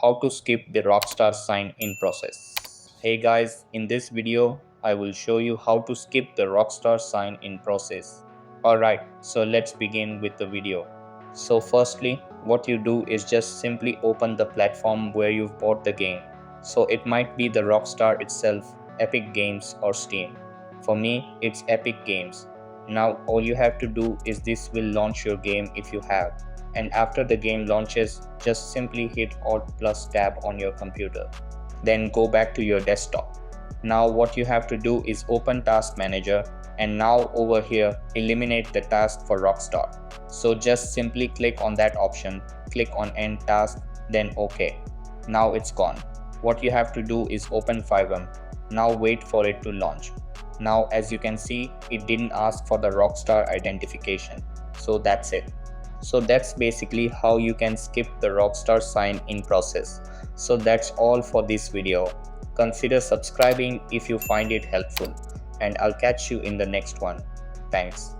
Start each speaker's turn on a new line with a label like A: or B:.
A: how to skip the Rockstar sign in process. Hey guys, in this video, I will show you how to skip the Rockstar sign in process. Alright, so let's begin with the video. So firstly, what you do is just simply open the platform where you've bought the game. So it might be the Rockstar itself, Epic Games or Steam. For me, it's Epic Games. Now all you have to do is this will launch your game if you have, and after the game launches, just simply hit Alt plus Tab on your computer. Then go back to your desktop. Now what you have to do is open Task Manager, and now over here eliminate the task for Rockstar. So just simply click on that option, click on End Task, then OK. Now it's gone. What you have to do is open FiveM. Now wait for it to launch. Now as you can see, it didn't ask for the Rockstar identification. So that's it. So that's basically how you can skip the Rockstar sign in process. So that's all for this video. Consider subscribing if you find it helpful, and I'll catch you in the next one. Thanks.